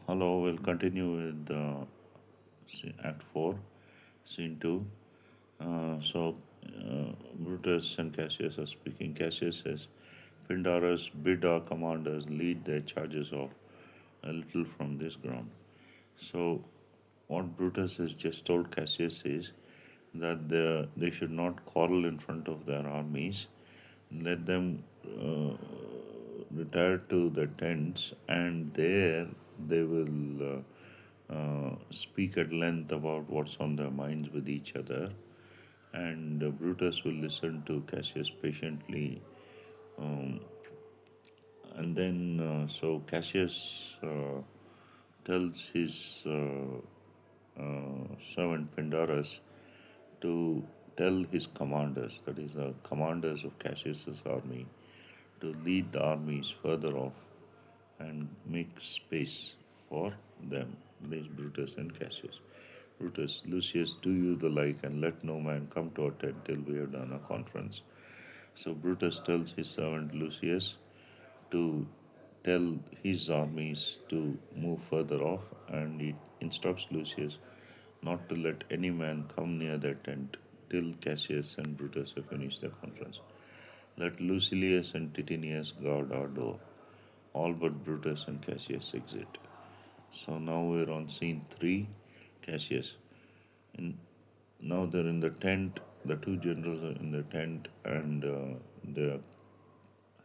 Hello, we'll continue with Act 4, Scene 2. Brutus and Cassius are speaking. Cassius says, Pindarus, bid our commanders lead their charges off a little from this ground. So, what Brutus has just told Cassius is that they should not quarrel in front of their armies. Let them retire to the tents, and there they will speak at length about what's on their minds with each other. And Brutus will listen to Cassius patiently. Um, and then, so Cassius tells his servant Pindarus to tell his commanders, that is, the commanders of Cassius's army, to lead the armies further off and make space for them. These Brutus and Cassius. Brutus, Lucius, do you the like, and let no man come to our tent till we have done a conference. So Brutus tells his servant Lucius to tell his armies to move further off, and he instructs Lucius not to let any man come near their tent till Cassius and Brutus have finished their conference. Let Lucilius and Titinius guard our door. All but Brutus and Cassius exit. So now we're on scene 3, Cassius. In, Now they're in the tent, the two generals are in the tent, and they're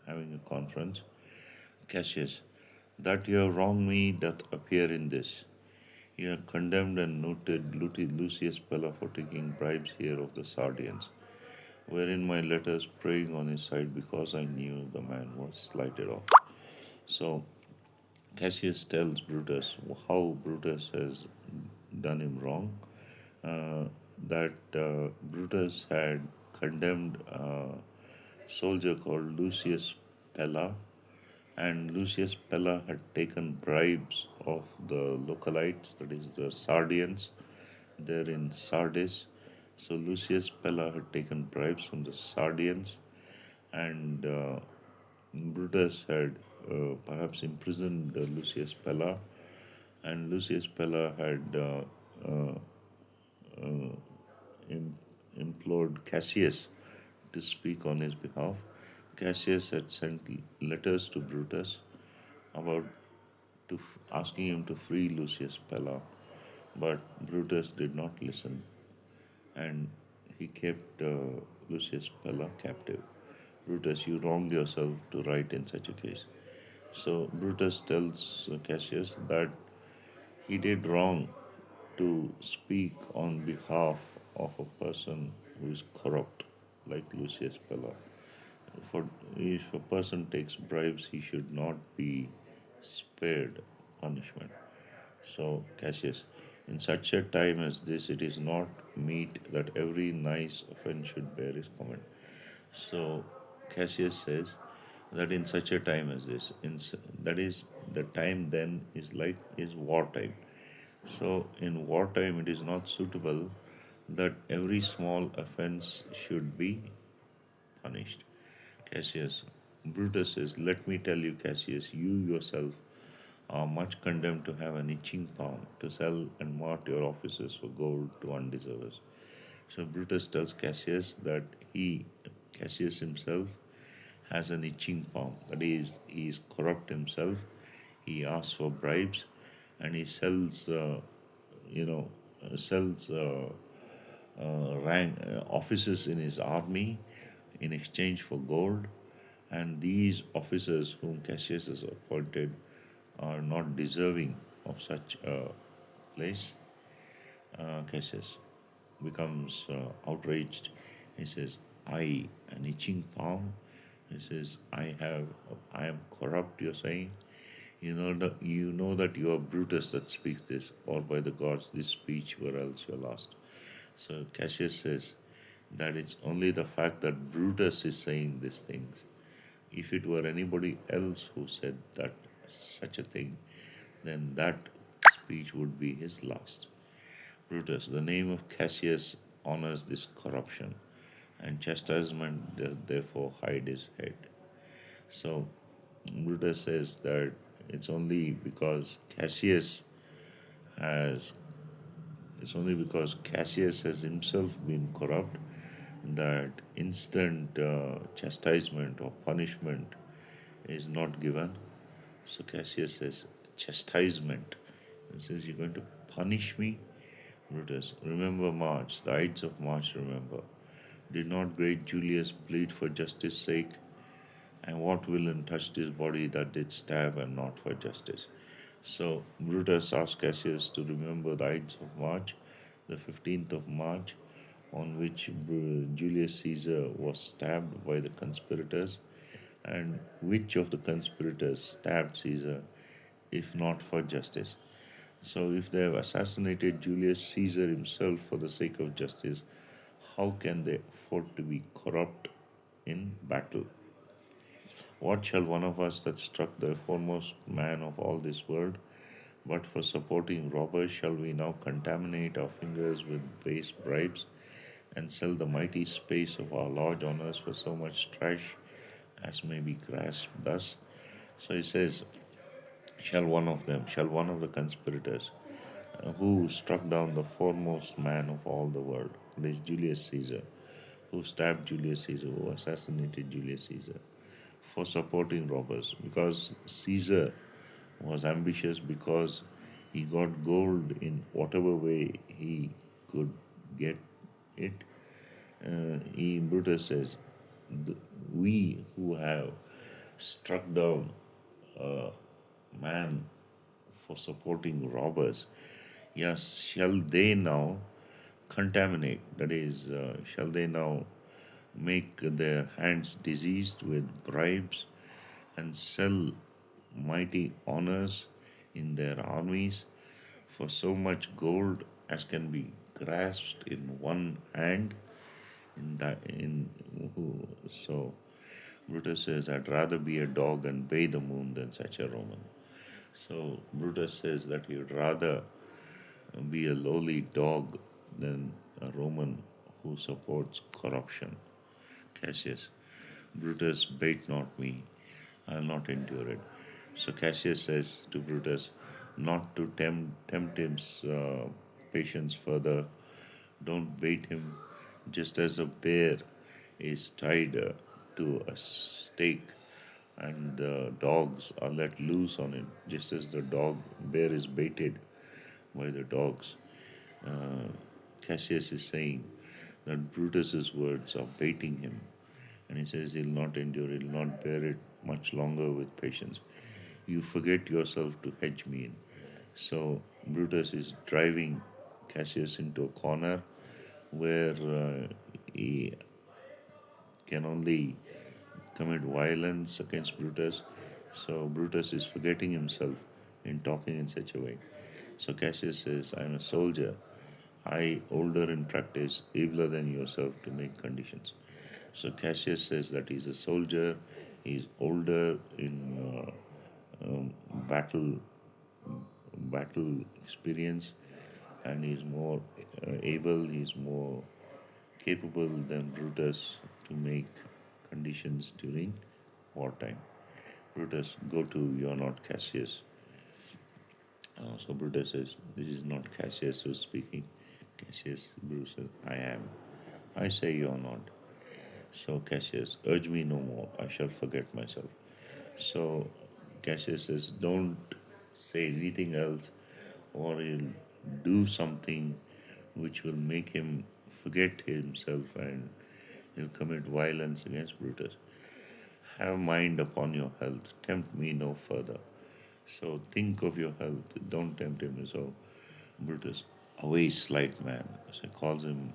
having a conference. Cassius, that you have wronged me doth appear in this. You have condemned and noted Lucius Pella for taking bribes here of the Sardians, wherein my letters praying on his side because I knew the man was slighted off. So Cassius tells Brutus how Brutus has done him wrong, uh, that Brutus had condemned a soldier called Lucius Pella, and Lucius Pella had taken bribes of the localites, that is, the Sardians, there in Sardis. So Lucius Pella had taken bribes from the Sardians, and Brutus had perhaps imprisoned Lucius Pella, and Lucius Pella had uh, im- implored Cassius to speak on his behalf. Cassius had sent letters to Brutus about asking him to free Lucius Pella, but Brutus did not listen, and he kept Lucius Pella captive. Brutus, you wronged yourself to write in such a case. So Brutus tells Cassius that he did wrong to speak on behalf of a person who is corrupt, like Lucius Pella. For if a person takes bribes, he should not be spared punishment. So Cassius, in such a time as this, it is not meet that every nice offense should bear his comment. So Cassius says that in such a time as this, that is, the time then is wartime. So in wartime, it is not suitable that every small offense should be punished. Cassius, Brutus says, let me tell you, Cassius, you yourself are much condemned to have an itching palm, to sell and mart your offices for gold to undeservers. So Brutus tells Cassius that Cassius himself, has an itching palm. That is, he is corrupt himself. He asks for bribes, and he sells, you know, sells rank officers in his army in exchange for gold. And these officers whom Cassius has appointed are not deserving of such a place. Cassius becomes outraged. He says, I, an itching palm. He says, I am corrupt, you're saying. You know that you are Brutus that speaks this, or by the gods, this speech were else you're lost. So Cassius says that it's only the fact that Brutus is saying these things. If it were anybody else who said that such a thing, then that speech would be his last. Brutus, the name of Cassius honors this corruption, and chastisement does therefore hide his head. So Brutus says that it's only because Cassius has it's only because Cassius has himself been corrupt that instant chastisement or punishment is not given. So Cassius says, chastisement. He says, you're going to punish me? Brutus, remember March, the Ides of March, remember. Did not great Julius plead for justice' sake? And what villain touched his body that did stab and not for justice? So Brutus asked Cassius to remember the Ides of March, the 15th of March, on which Julius Caesar was stabbed by the conspirators, and which of the conspirators stabbed Caesar if not for justice? So, if they have assassinated Julius Caesar himself for the sake of justice, how can they afford to be corrupt in battle? What shall one of us that struck the foremost man of all this world? But for supporting robbers, shall we now contaminate our fingers with base bribes and sell the mighty space of our large honors for so much trash as may be grasped thus? So he says, shall one of the conspirators who struck down the foremost man of all the world, this Julius Caesar, who stabbed Julius Caesar, who assassinated Julius Caesar, for supporting robbers, because Caesar was ambitious, because he got gold in whatever way he could get it. He Brutus says, we who have struck down a man for supporting robbers, yes, shall they now contaminate? That is, shall they now make their hands diseased with bribes and sell mighty honors in their armies for so much gold as can be grasped in one hand? In that, in who? So Brutus says, "I'd rather be a dog and bathe the moon than such a Roman." So Brutus says that he would rather be a lowly dog than a Roman who supports corruption. Cassius, Brutus, bait not me, I'll not endure it. So Cassius says to Brutus not to tempt his patience further. Don't bait him, just as a bear is tied to a stake and the dogs are let loose on it, just as the bear is baited by the dogs. Uh, Cassius is saying that Brutus's words are baiting him, and he says he'll not endure, he'll not bear it much longer with patience. You forget yourself to hedge me in. So Brutus is driving Cassius into a corner where he can only commit violence against Brutus. So Brutus is forgetting himself in talking in such a way. So Cassius says, I'm a soldier. I, older in practice, abler than yourself to make conditions. So Cassius says that he's a soldier, he's older in um, battle battle experience, and he's more able, he's more capable than Brutus to make conditions during wartime. Brutus, go to, you're not Cassius. So Brutus says, this is not Cassius who's speaking. Cassius, Brutus says, I am. I say you're not. So Cassius, urge me no more, I shall forget myself. So Cassius says, don't say anything else, or he'll do something which will make him forget himself and he'll commit violence against Brutus. Have mind upon your health, tempt me no further. So think of your health, don't tempt him. So Brutus, away, slight man. So he calls him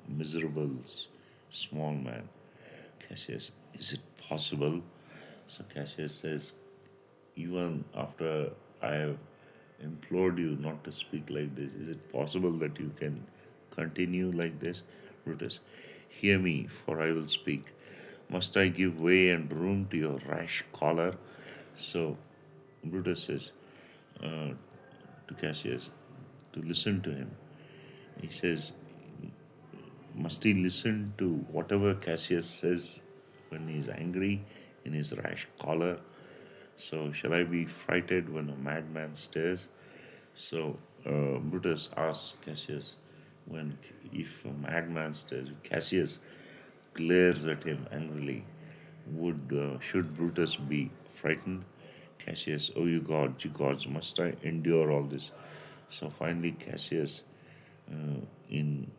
miserable, small man. Cassius, is it possible? So Cassius says, even after I have implored you not to speak like this, is it possible that you can continue like this? Brutus, hear me, for I will speak. Must I give way and room to your rash choler? So Brutus says to Cassius to listen to him. He says, must he listen to whatever Cassius says when he's angry in his rash choler? So, shall I be frightened when a madman stares? So, Brutus asks Cassius, when if a madman stares, Cassius glares at him angrily. Should Brutus be frightened? Cassius, oh you gods, must I endure all this? So finally, Cassius, in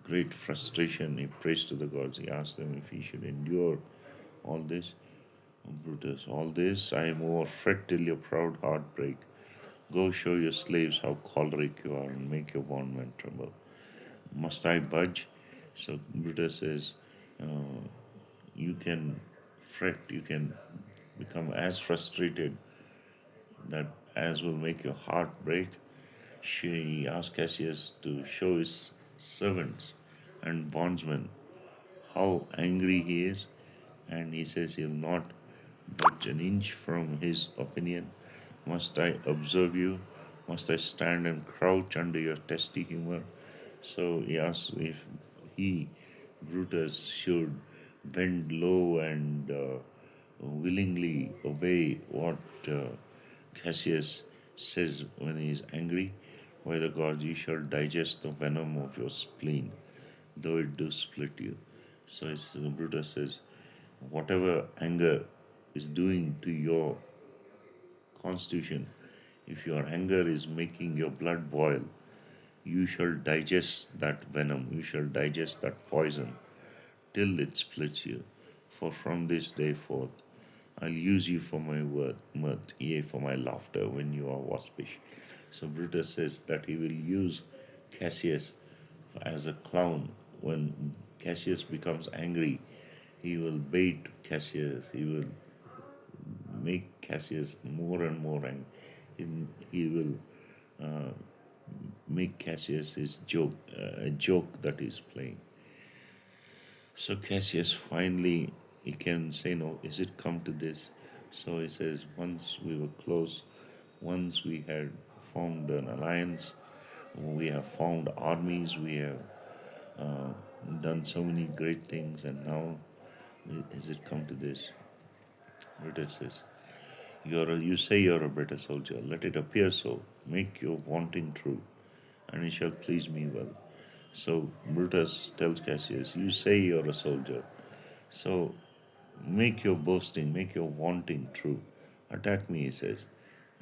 great frustration, he prays to the gods. He asks them if he should endure all this. Brutus, all this I am over. Fret till your proud heart break. Go show your slaves how choleric you are and make your bondmen tremble. Must I budge? So Brutus says, uh, you can fret, you can become as frustrated that as will make your heart break. She asked Cassius to show his servants and bondsmen how angry he is, and he says he'll not budge an inch from his opinion. Must I observe you? Must I stand and crouch under your testy humor? So he asks if he, Brutus, should bend low and willingly obey what Cassius says when he is angry. By the gods, you shall digest the venom of your spleen, though it do split you. So Brutus says, whatever anger is doing to your constitution, if your anger is making your blood boil, you shall digest that venom, you shall digest that poison till it splits you. For from this day forth, I'll use you for my mirth, yea, for my laughter when you are waspish. So Brutus says that he will use Cassius as a clown. When Cassius becomes angry, he will bait Cassius, he will make Cassius more and more angry. He will make Cassius his joke, a joke that he's playing. So Cassius finally he can say no. Is it come to this? So he says, once we were close, once we had formed an alliance, we have formed armies, we have uh, done so many great things, and now has it come to this? Brutus says, you say you're a better soldier. Let it appear so. Make your wanting true, and it shall please me well. So Brutus tells Cassius, you say you're a soldier. So make your boasting, make your wanting true. Attack me, he says.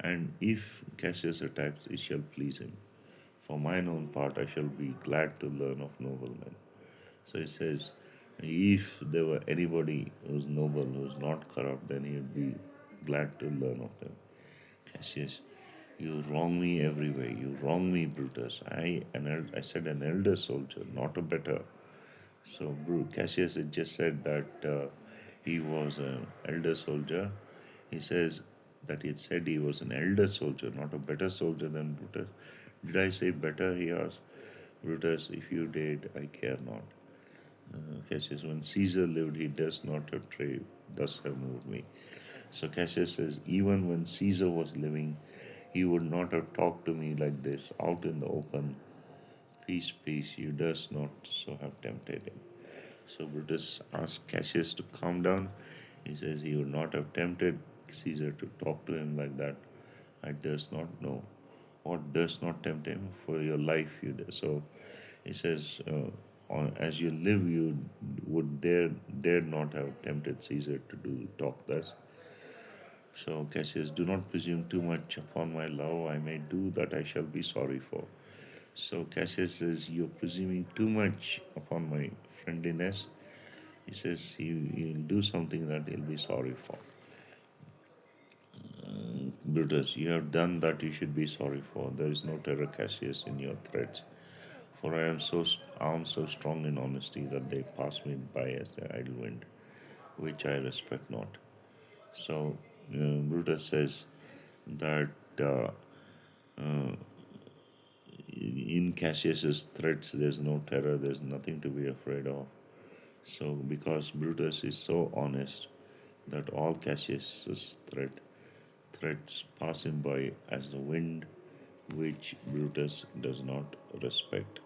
And if Cassius attacks, it shall please him. For mine own part, I shall be glad to learn of noble men. So he says, if there were anybody who's noble, who's not corrupt, then he would be glad to learn of them. Cassius, you wrong me every way. You wrong me, Brutus. I said an elder soldier, not a better. So Cassius had just said that he was an elder soldier. He says that he had said he was an elder soldier, not a better soldier than Brutus. Did I say better? He asked. Brutus, if you did, I care not. Cassius, when Caesar lived, he does not have trade, thus have moved me. So Cassius says, even when Caesar was living, he would not have talked to me like this, out in the open. Peace, peace, you does not so have tempted him. So Brutus asked Cassius to calm down. He says he would not have tempted Caesar to talk to him like that. I does not know. What does not tempt him? For your life you do. So he says, as you live, you would dare not have tempted Caesar to do talk thus. So Cassius, do not presume too much upon my love. I may do that I shall be sorry for. So Cassius says, you're presuming too much upon my friendliness. He says he'll do something that he'll be sorry for. Brutus, you have done that you should be sorry for. There is no terror, Cassius, in your threats. For I am so armed, so strong in honesty that they pass me by as the idle wind, which I respect not. So Brutus says that in Cassius's threats, there's no terror, there's nothing to be afraid of. So because Brutus is so honest that all Cassius's threats pass him by as the wind which Brutus does not respect.